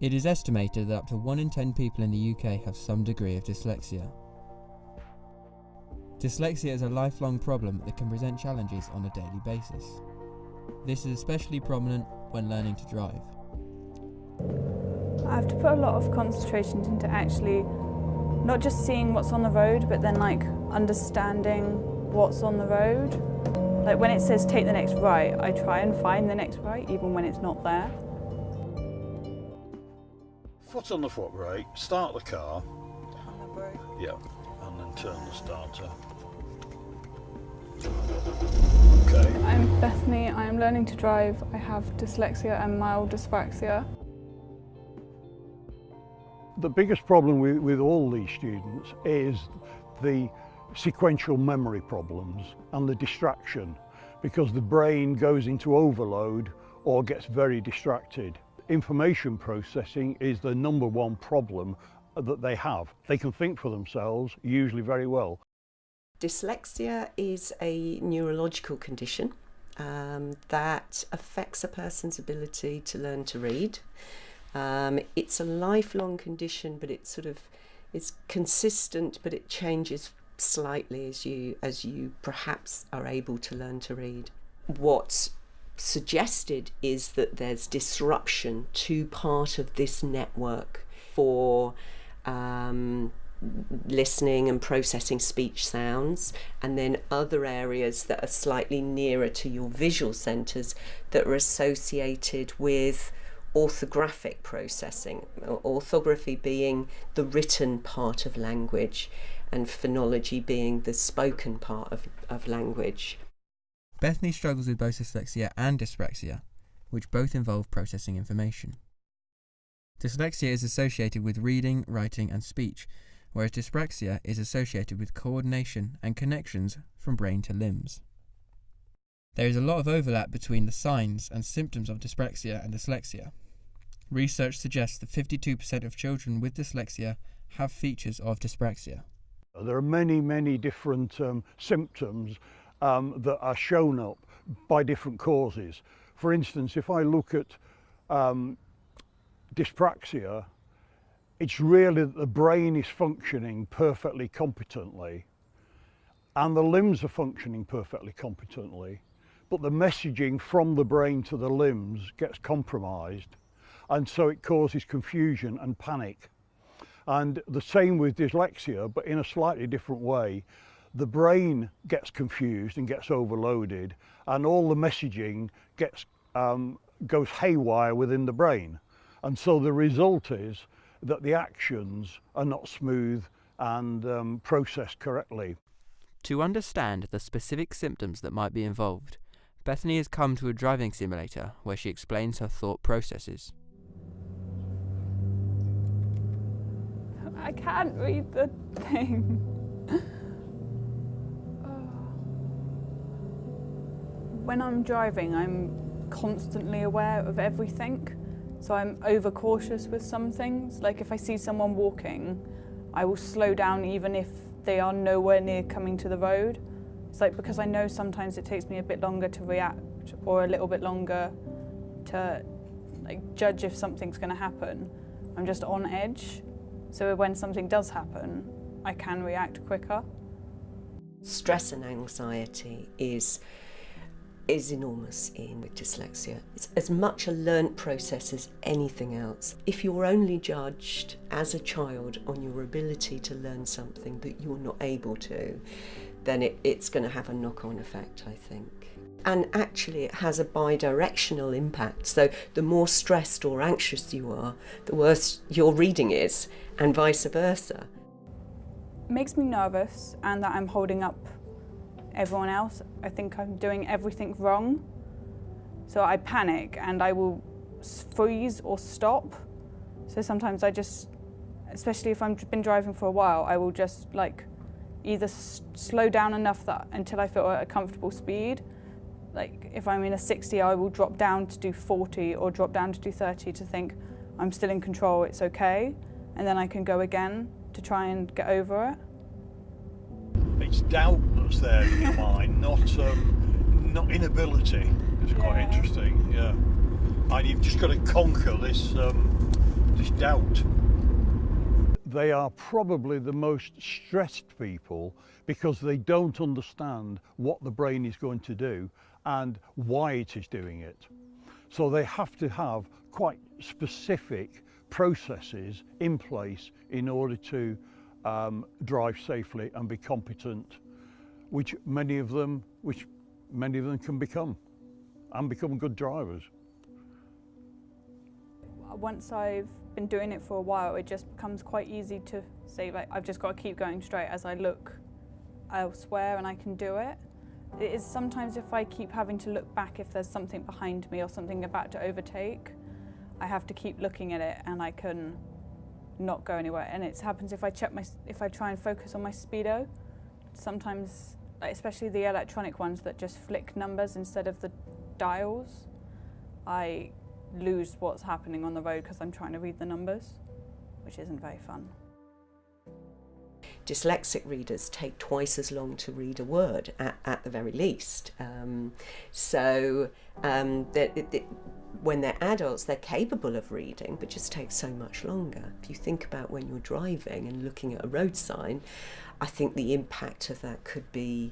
It is estimated that up to 1 in 10 people in the UK have some degree of dyslexia. Dyslexia is a lifelong problem that can present challenges on a daily basis. This is especially prominent when learning to drive. I have to put a lot of concentration into actually not just seeing what's on the road, but then understanding what's on the road. When it says take the next right, I try and find the next right, even when it's not there. Foot on the foot brake, start the car. On the brake. Yeah, and then turn the starter. Okay. I'm Bethany, I am learning to drive. I have dyslexia and mild dyspraxia. The biggest problem with all these students is the sequential memory problems and the distraction, because the brain goes into overload or gets very distracted. Information processing is the number one problem that they have. They can think for themselves, usually very well. Dyslexia is a neurological condition that affects a person's ability to learn to read. It's a lifelong condition, but it's consistent, but it changes slightly as you perhaps are able to learn to read. What's suggested is that there's disruption to part of this network for listening and processing speech sounds, and then other areas that are slightly nearer to your visual centres that are associated with orthographic processing, orthography being the written part of language and phonology being the spoken part of language. Bethany struggles with both dyslexia and dyspraxia, which both involve processing information. Dyslexia is associated with reading, writing and speech, whereas dyspraxia is associated with coordination and connections from brain to limbs. There is a lot of overlap between the signs and symptoms of dyspraxia and dyslexia. Research suggests that 52% of children with dyslexia have features of dyspraxia. There are many different symptoms that are shown up by different causes. For instance, if I look at dyspraxia, it's really that the brain is functioning perfectly competently and the limbs are functioning perfectly competently, but the messaging from the brain to the limbs gets compromised, and so it causes confusion and panic. And the same with dyslexia, but in a slightly different way. The brain gets confused and gets overloaded, and all the messaging goes haywire within the brain. And so the result is that the actions are not smooth and processed correctly. To understand the specific symptoms that might be involved, Bethany has come to a driving simulator where she explains her thought processes. I can't read the thing. When I'm driving, I'm constantly aware of everything. So I'm overcautious with some things. Like if I see someone walking, I will slow down even if they are nowhere near coming to the road. It's because I know sometimes it takes me a bit longer to react or a little bit longer to judge if something's going to happen. I'm just on edge. So when something does happen, I can react quicker. Stress and anxiety is enormous with dyslexia. It's as much a learnt process as anything else. If you're only judged as a child on your ability to learn something that you're not able to, then it's going to have a knock-on effect, I think. And actually it has a bi-directional impact. So the more stressed or anxious you are, the worse your reading is, and vice versa. It makes me nervous, and that I'm holding up everyone else. I think I'm doing everything wrong. So I panic and I will freeze or stop. So sometimes I just, especially if I've been driving for a while, I will just either slow down enough that until I feel at a comfortable speed. If I'm in a 60, I will drop down to do 40 or drop down to do 30 to think I'm still in control, it's okay. And then I can go again to try and get over it. It's doubt that's there in your mind, not inability. It's quite interesting, yeah. And you've just got to conquer this this doubt. They are probably the most stressed people because they don't understand what the brain is going to do and why it is doing it. So they have to have quite specific processes in place in order to drive safely and be competent, which many of them can become good drivers. Once I've been doing it for a while, it just becomes quite easy to say, like, I've just got to keep going straight as I look elsewhere and I can do it. It is sometimes if I keep having to look back if there's something behind me or something about to overtake, I have to keep looking at it and I can not go anywhere. And it happens if I try and focus on my speedo. Sometimes, like, especially the electronic ones that just flick numbers instead of the dials, I lose what's happening on the road because I'm trying to read the numbers, which isn't very fun. Dyslexic readers take twice as long to read a word at the very least. When they're adults, they're capable of reading, but just takes so much longer. If you think about when you're driving and looking at a road sign, I think the impact of that could be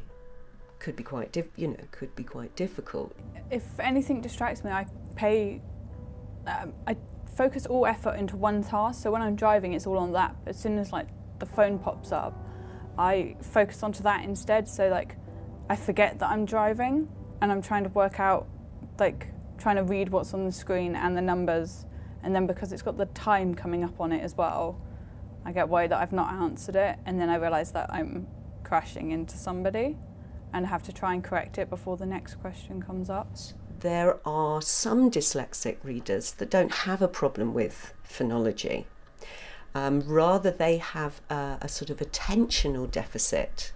quite difficult. If anything distracts me, I focus all effort into one task. So when I'm driving, it's all on that. As soon as the phone pops up, I focus onto that instead. So I forget that I'm driving and I'm trying to work out, trying to read what's on the screen and the numbers. And then because it's got the time coming up on it as well, I get worried that I've not answered it. And then I realise that I'm crashing into somebody and have to try and correct it before the next question comes up. There are some dyslexic readers that don't have a problem with phonology. Rather, they have a sort of attentional deficit.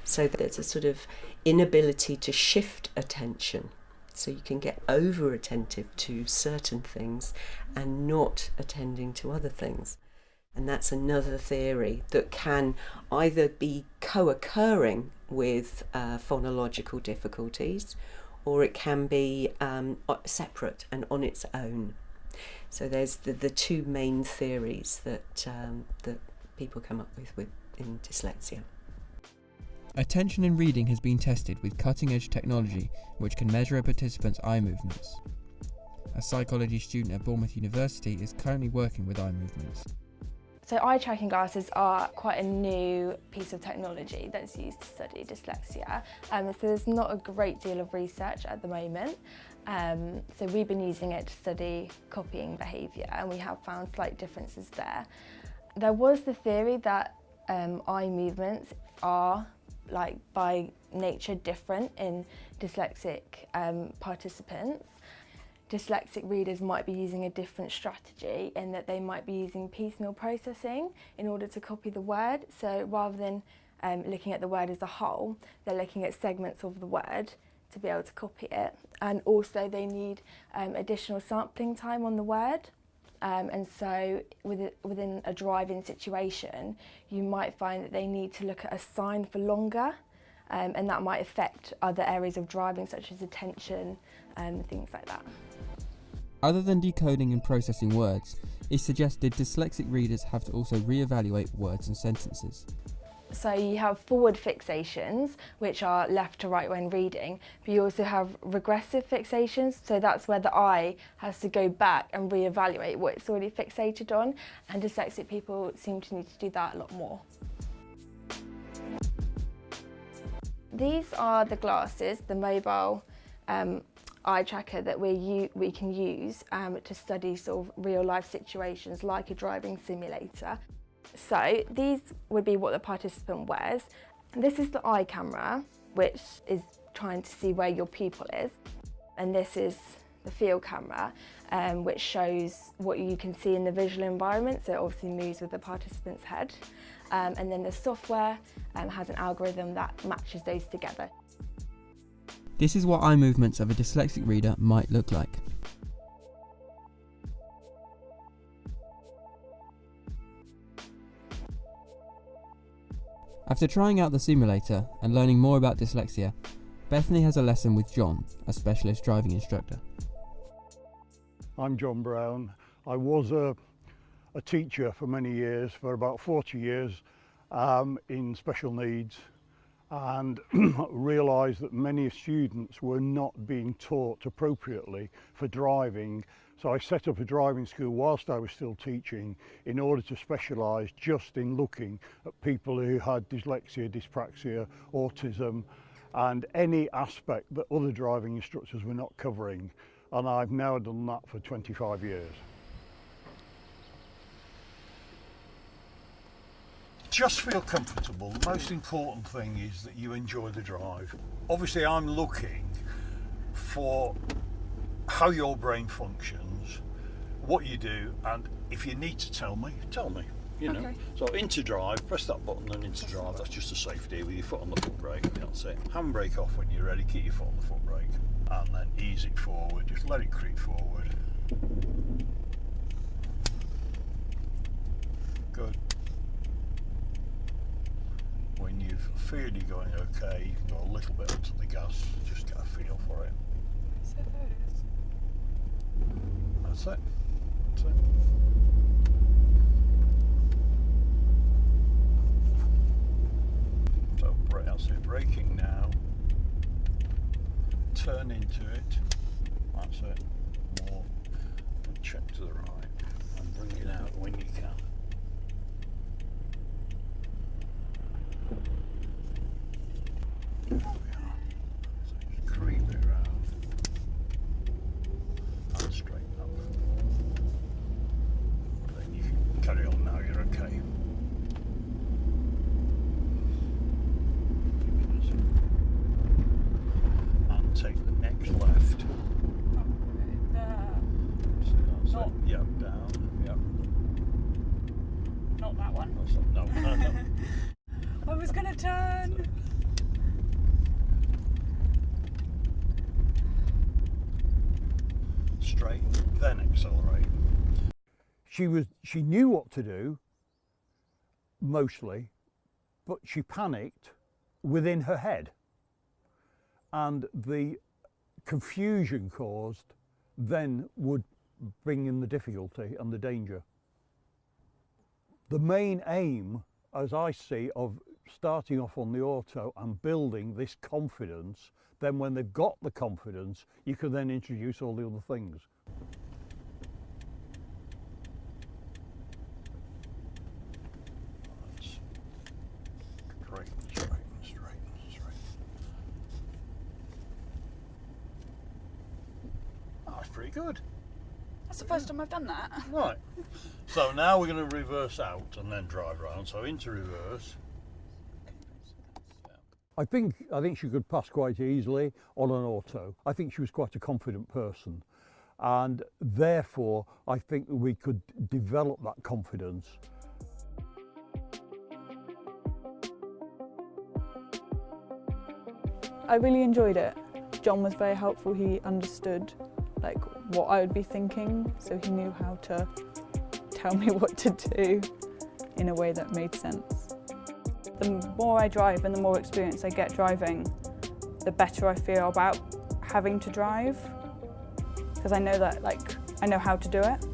So there's a sort of inability to shift attention. So you can get over-attentive to certain things and not attending to other things. And that's another theory that can either be co-occurring with phonological difficulties, or it can be separate and on its own. So there's the two main theories that people come up with in dyslexia. Attention in reading has been tested with cutting-edge technology which can measure a participant's eye movements. A psychology student at Bournemouth University is currently working with eye movements. So eye tracking glasses are quite a new piece of technology that's used to study dyslexia. So there's not a great deal of research at the moment. So we've been using it to study copying behaviour, and we have found slight differences there. There was the theory that eye movements are, by nature, different in dyslexic participants. Dyslexic readers might be using a different strategy in that they might be using piecemeal processing in order to copy the word. So rather than looking at the word as a whole, they're looking at segments of the word to be able to copy it. And also they need additional sampling time on the word. And so within a driving situation, you might find that they need to look at a sign for longer, and that might affect other areas of driving, such as attention and things like that. Other than decoding and processing words, it's suggested dyslexic readers have to also re-evaluate words and sentences. So you have forward fixations, which are left to right when reading, but you also have regressive fixations, so that's where the eye has to go back and re-evaluate what it's already fixated on, and dyslexic people seem to need to do that a lot more. These are the glasses, the mobile eye tracker that we can use to study sort of real life situations like a driving simulator. So these would be what the participant wears. And this is the eye camera, which is trying to see where your pupil is. And this is the field camera, which shows what you can see in the visual environment. So it obviously moves with the participant's head. And then the software has an algorithm that matches those together. This is what eye movements of a dyslexic reader might look like. After trying out the simulator and learning more about dyslexia, Bethany has a lesson with John, a specialist driving instructor. I'm John Brown. I was a a teacher for many years, for about 40 years, in special needs, and realised that many students were not being taught appropriately for driving. So I set up a driving school whilst I was still teaching in order to specialise just in looking at people who had dyslexia, dyspraxia, autism, and any aspect that other driving instructors were not covering. And I've now done that for 25 years. Just feel comfortable. The most important thing is that you enjoy the drive. Obviously, I'm looking for how your brain functions, what you do, and if you need to tell me, you know. Okay. So into drive, press that button and into drive. That's just a safety with your foot on the foot brake. That's it. Handbrake off when you're ready, keep your foot on the foot brake, and then ease it forward, just let it creep forward. Good. When you feel you're going okay, you can go a little bit onto the gas, just get a feel for it. That's it. That's it. So, that's it. Braking now. Turn into it. That's it. More. And check to the right. And bring it out when you can. There we are. So just creep it around and straighten up. Then you can carry on now, you're okay. And take the next left. So that's Not- it. Yep, down. Yep. Not that one. That's it. No. I was going to turn. Straight, then accelerate. She knew what to do, mostly, but she panicked within her head. And the confusion caused then would bring in the difficulty and the danger. The main aim, as I see, of starting off on the auto and building this confidence, then when they've got the confidence, you can then introduce all the other things. Straight. Oh, that's pretty good. That's the first time I've done that. Right. So now we're going to reverse out and then drive round. So into reverse. I think she could pass quite easily on an auto. I think she was quite a confident person, and therefore I think that we could develop that confidence. I really enjoyed it. John was very helpful. He understood like what I would be thinking, so he knew how to tell me what to do in a way that made sense. The more I drive and the more experience I get driving, the better I feel about having to drive, because I know that I know how to do it.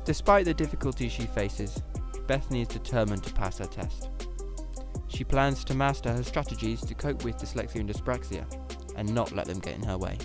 Despite the difficulties she faces, Bethany is determined to pass her test. She plans to master her strategies to cope with dyslexia and dyspraxia and not let them get in her way.